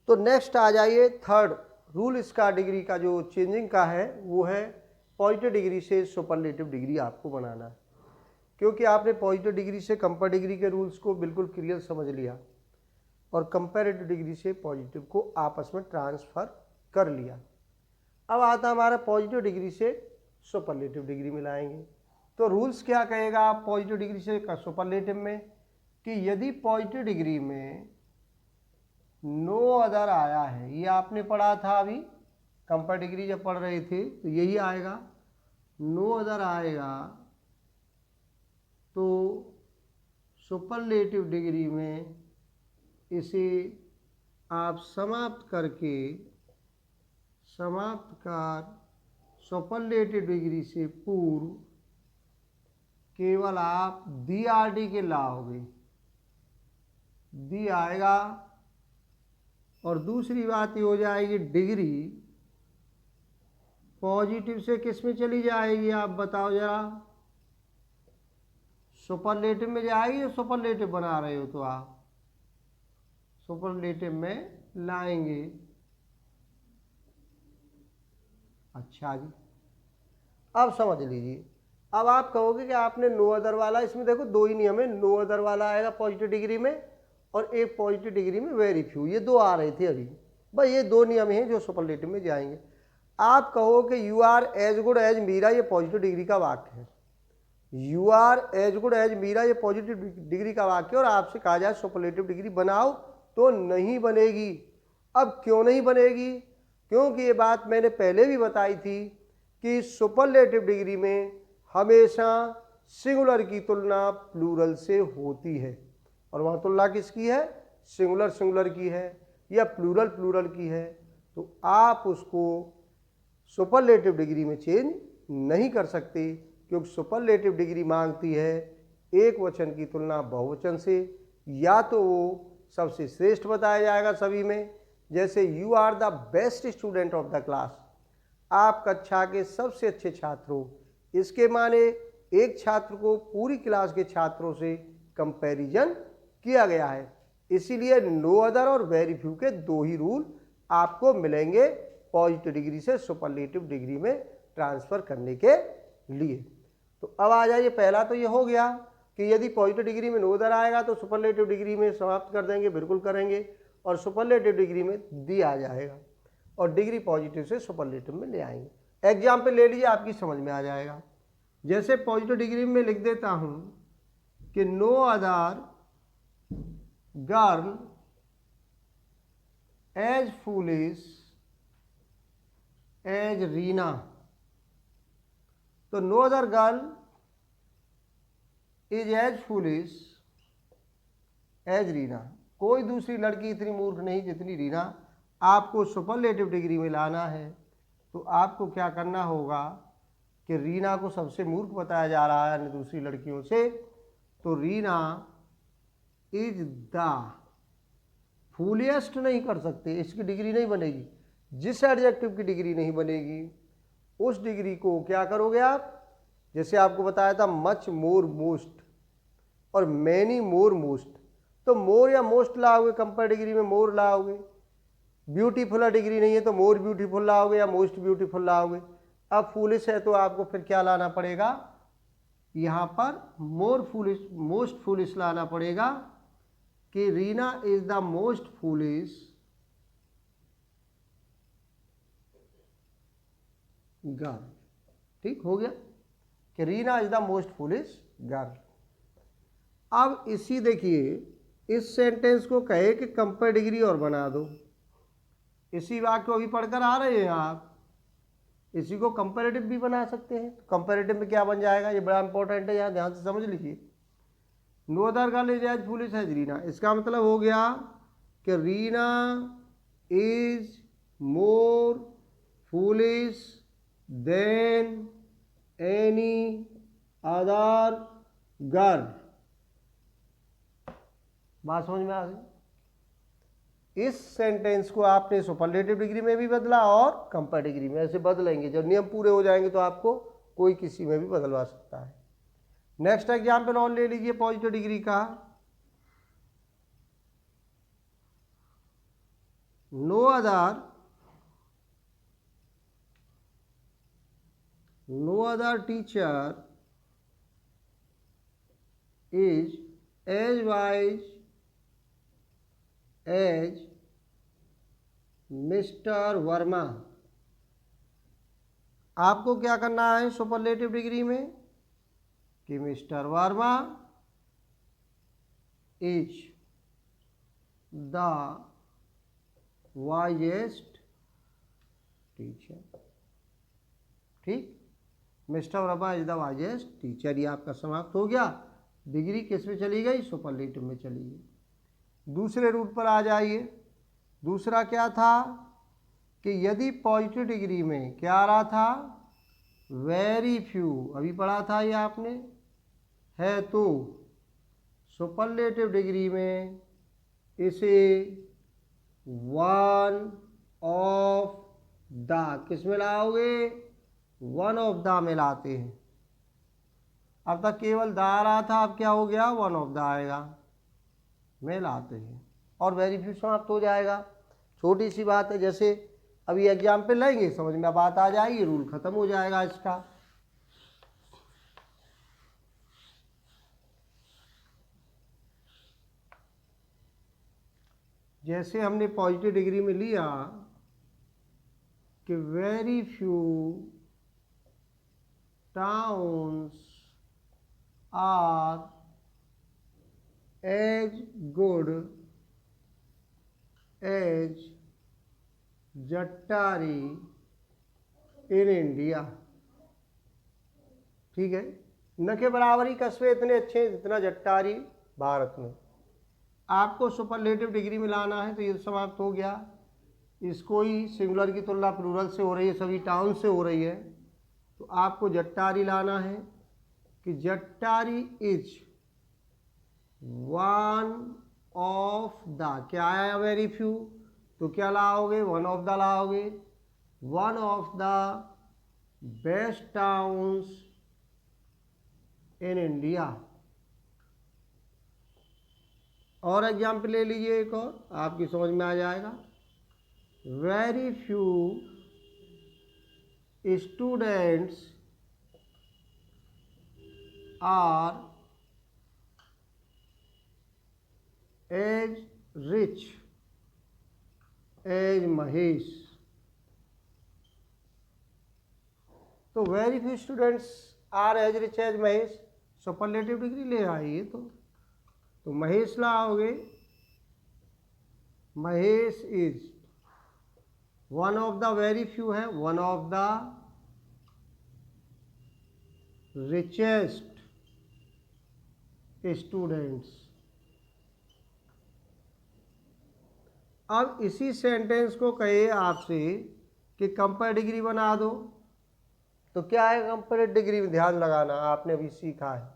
तो नेक्स्ट आ जाइए third rule, इसका डिग्री का जो चेंजिंग का है वो है पॉजिटिव डिग्री से सुपरलेटिव डिग्री आपको बनाना है। क्योंकि आपने पॉजिटिव डिग्री से कंपेयर डिग्री के रूल्स को बिल्कुल क्लियर समझ लिया और कंपेरेटिव डिग्री से पॉजिटिव को आपस में ट्रांसफर कर लिया। अब आता हमारा पॉजिटिव डिग्री से सुपरलेटिव डिग्री मिलाएंगे। तो रूल्स क्या कहेगा आप पॉजिटिव डिग्री से सुपरलेटिव में कि यदि पॉजिटिव डिग्री में नो अदर आया है, ये आपने पढ़ा था अभी कंपेयर डिग्री जब पढ़ रहे थे तो यही आएगा, नो अदर आएगा तो सुपरलेटिव डिग्री में इसे आप समाप्त कर सुपरलेटिव डिग्री से पूर्व केवल आप दी आर डी के लाओगे, दी आएगा। और दूसरी बात ये हो जाएगी डिग्री पॉजिटिव से किस में चली जाएगी, आप बताओ जरा, सुपरलेटिव में जाएगी या सुपरलेटिव बना रहे हो तो आप सुपरलेटिव में लाएंगे। अच्छा जी, अब समझ लीजिए। अब आप कहोगे कि आपने नो अदर वाला, इसमें देखो दो ही नियम है, नो अदर वाला आएगा पॉजिटिव डिग्री में और एक पॉजिटिव डिग्री में वेरी फ्यू, ये दो आ रहे थे अभी, भाई ये दो नियम हैं जो सुपरलेटिव में जाएंगे। आप कहो कि you are as good as Meera, ये पॉजिटिव डिग्री का वाक्य है, you are as good as Meera ये पॉजिटिव डिग्री का वाक्य, और आपसे कहा जाए सुपरलेटिव डिग्री बनाओ तो नहीं बनेगी। अब क्यों नहीं बनेगी? क्योंकि ये बात मैंने पहले भी बताई थी कि सुपरलेटिव डिग्री में हमेशा सिंगुलर की तुलना प्लूरल से होती है, और वहाँ तुलना किसकी है? सिंगुलर सिंगुलर की है या प्लूरल प्लूरल की है। तो आप उसको सुपरलेटिव डिग्री में चेंज नहीं कर सकते, क्योंकि सुपरलेटिव डिग्री मांगती है एक वचन की तुलना बहुवचन से, या तो वो सबसे श्रेष्ठ बताया जाएगा सभी में, जैसे you are the best student of the class, आप कक्षा के सबसे अच्छे छात्र हो, इसके माने एक छात्र को पूरी क्लास के छात्रों से कंपैरिजन किया गया है। इसीलिए नो अदर और वेरी फ्यू के दो ही रूल आपको मिलेंगे पॉजिटिव डिग्री से सुपरलेटिव डिग्री में ट्रांसफर करने के लिए। तो अब आ जाइए, पहला तो ये हो गया कि यदि पॉजिटिव डिग्री में नो अदर आएगा तो सुपरलेटिव डिग्री में समाप्त कर देंगे, बिल्कुल करेंगे, और सुपरलेटिव डिग्री में दी आ जाएगा और डिग्री पॉजिटिव से सुपरलेटिव में ले आएंगे। एग्जाम्पल ले लीजिए, आपकी समझ में आ जाएगा। जैसे पॉजिटिव डिग्री में लिख देता हूं कि no other girl as foolish as Reena, तो no other girl is as foolish as Reena, कोई दूसरी लड़की इतनी मूर्ख नहीं जितनी रीना। आपको सुपरलेटिव डिग्री में लाना है तो आपको क्या करना होगा कि रीना को सबसे मूर्ख बताया जा रहा है दूसरी लड़कियों से, तो रीना इज द फूलिएस्ट नहीं कर सकते, इसकी डिग्री नहीं बनेगी। जिस एडजेक्टिव की डिग्री नहीं बनेगी उस डिग्री को क्या करोगे आप, जैसे आपको बताया था मच मोर मोस्ट और मैनी मोर मोस्ट, तो मोर या मोस्ट लाओगे, कंपेयर डिग्री में मोर लाओगे। ब्यूटीफुल डिग्री नहीं है तो मोर ब्यूटीफुल लाओगे या मोस्ट ब्यूटीफुल लाओगे। अब फूलिश है तो आपको फिर क्या लाना पड़ेगा, यहाँ पर मोर फूलिश मोस्ट फूलिश लाना पड़ेगा कि Reena is the most foolish girl. ठीक हो गया कि Reena is the most foolish girl. अब इसी देखिए, इस सेंटेंस को कहे कि कंपेयर डिग्री और बना दो, इसी वाक्य को अभी पढ़कर आ रहे हैं आप, इसी को कंपैरेटिव भी बना सकते हैं। कंपैरेटिव में क्या बन जाएगा, ये बड़ा इंपॉर्टेंट है, यहाँ ध्यान से समझ लीजिए। No other girl is as foolish as Reena, इसका मतलब हो गया कि Reena is more foolish than any other girl. बात समझ में आ गई? इस सेंटेंस को आपने सुपरलेटिव डिग्री में भी बदला और कंपेयर डिग्री में, ऐसे बदलेंगे। जब नियम पूरे हो जाएंगे तो आपको कोई किसी में भी बदलवा सकता है। नेक्स्ट एग्जाम्पल और ले लीजिए पॉजिटिव डिग्री का। no other teacher is as wise as mister Verma. आपको क्या करना है सुपरलेटिव डिग्री में कि mister Verma is the wisest teacher. ठीक, mister Verma is the wisest teacher, ये आपका समाप्त हो गया। डिग्री किस में चली गई? सुपरलेटिव में चली गई। दूसरे रूट पर आ जाइए। दूसरा क्या था कि यदि पॉजिटिव डिग्री में क्या आ रहा था? वेरी फ्यू, अभी पढ़ा था ये आपने, है तो सुपरलेटिव डिग्री में इसे वन ऑफ द किस में लाओगे? वन ऑफ द में लाते हैं। अब तक केवल द आ रहा था, अब क्या हो गया? वन ऑफ द आएगा, में लाते हैं और वेरी फ्यू समाप्त हो जाएगा। छोटी सी बात है, जैसे अभी एग्जाम्पल लेंगे समझ में बात आ जाएगी, रूल खत्म हो जाएगा इसका। जैसे हमने पॉजिटिव डिग्री में लिया कि very few towns are as good as Jattari in India. ठीक है, न के बराबर ही कस्बे इतने अच्छे हैं जितना जट्टारी भारत में। आपको सुपरलेटिव डिग्री में लाना है तो ये समाप्त हो गया। इसको ही सिंगुलर की तुलना प्लूरल से हो रही है, सभी टाउन से हो रही है, तो आपको जट्टारी लाना है कि Jattari is one of the, क्या आया? वेरी फ्यू, तो क्या लाओगे? वन ऑफ द लाओगे। One of the best towns in India. और एग्जाम्पल ले लीजिए एक और, आपकी समझ में आ जाएगा। Very few students are as rich as Mahesh. तो very few students are as rich as Mahesh, superlative degree ले आइए तो महेश लाओगे। Mahesh is one of the, very few है, one of the richest students. अब इसी सेंटेंस को कहे आपसे कि कंपेयर डिग्री बना दो, तो क्या है कंपेयर डिग्री में? ध्यान लगाना, आपने अभी सीखा है।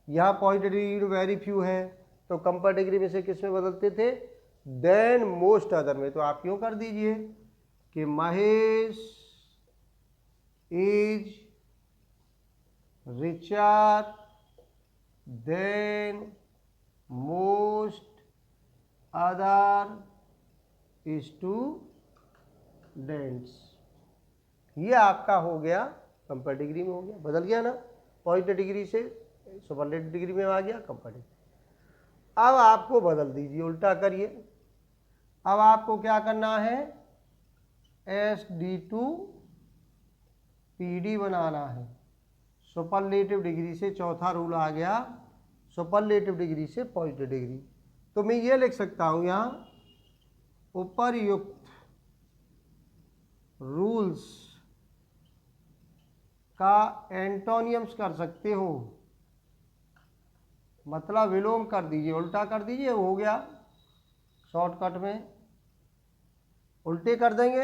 यहाँ पॉजिटिव डिग्री में वेरी फ्यू है, तो कंपेयर डिग्री में से किस में बदलते थे? देन मोस्ट अदर में। तो आप यूँ कर दीजिए कि Mahesh is richer than most other students. ये आपका हो गया कंपेयर डिग्री में, हो गया, बदल गया ना, पॉजिटिव डिग्री से सुपरलेटिव डिग्री में आ गया कंपेयर डिग्री। अब आपको बदल दीजिए, उल्टा करिए। अब आपको क्या करना है? SD to PD बनाना है। सुपरलेटिव डिग्री से चौथा रूल आ गया, सुपरलेटिव डिग्री से पॉजिटिव डिग्री। तो मैं ये लिख सकता हूँ यहाँ, उपर्युक्त रूल्स का एंटोनियम्स कर सकते हो, मतलब विलोम कर दीजिए, उल्टा कर दीजिए, हो गया। शॉर्टकट में उल्टे कर देंगे।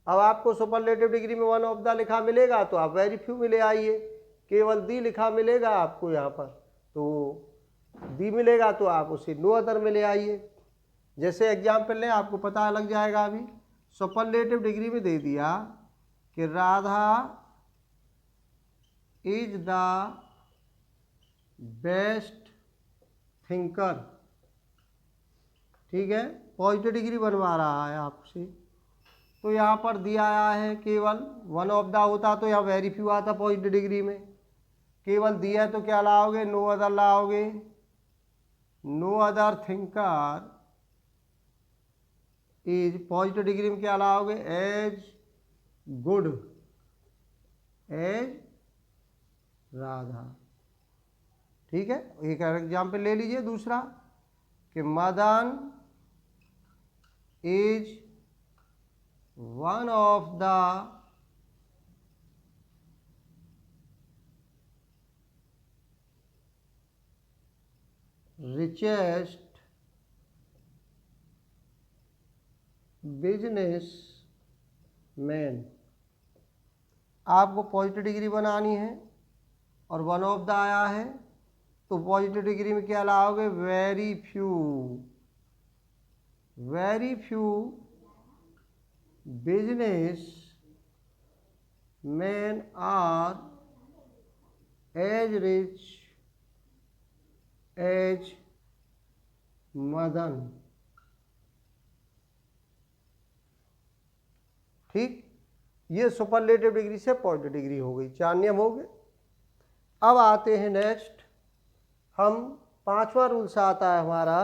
अब आपको सुपरलेटिव डिग्री में वन ऑफ द लिखा मिलेगा तो आप वेरी फ्यू में ले आइए। केवल दी लिखा मिलेगा आपको यहाँ पर, तो दी मिलेगा तो आप उसे नो अदर में ले आइए। जैसे एग्जाम्पल लें, आपको पता लग जाएगा। अभी सुपरलेटिव डिग्री में दे दिया कि Radha is the best thinker. ठीक है, पॉजिटिव डिग्री बनवा रहा है आपसे। तो यहाँ पर दिया आया है केवल वन ऑफ द होता तो यहाँ वेरी फ्यू आता पॉजिटिव डिग्री में, केवल दिया है तो क्या लाओगे, नो अदर लाओगे, no other thinker is, positive degree में क्या लाओगे, एज गुड एज राधा। ठीक है, एक एग्जाम्पल ले लीजिए दूसरा कि Madan is one of the richest business man. आपको पॉजिटिव डिग्री बनानी है और वन ऑफ द आया है तो पॉजिटिव डिग्री में क्या लाओगे, very few, very few business man are as rich as Madan. ठीक, ये सुपरलेटिव डिग्री से पॉजिटिव डिग्री हो गई, 4 नियम हो गए। अब आते हैं नेक्स्ट, हम 5वां रूल्स आता है हमारा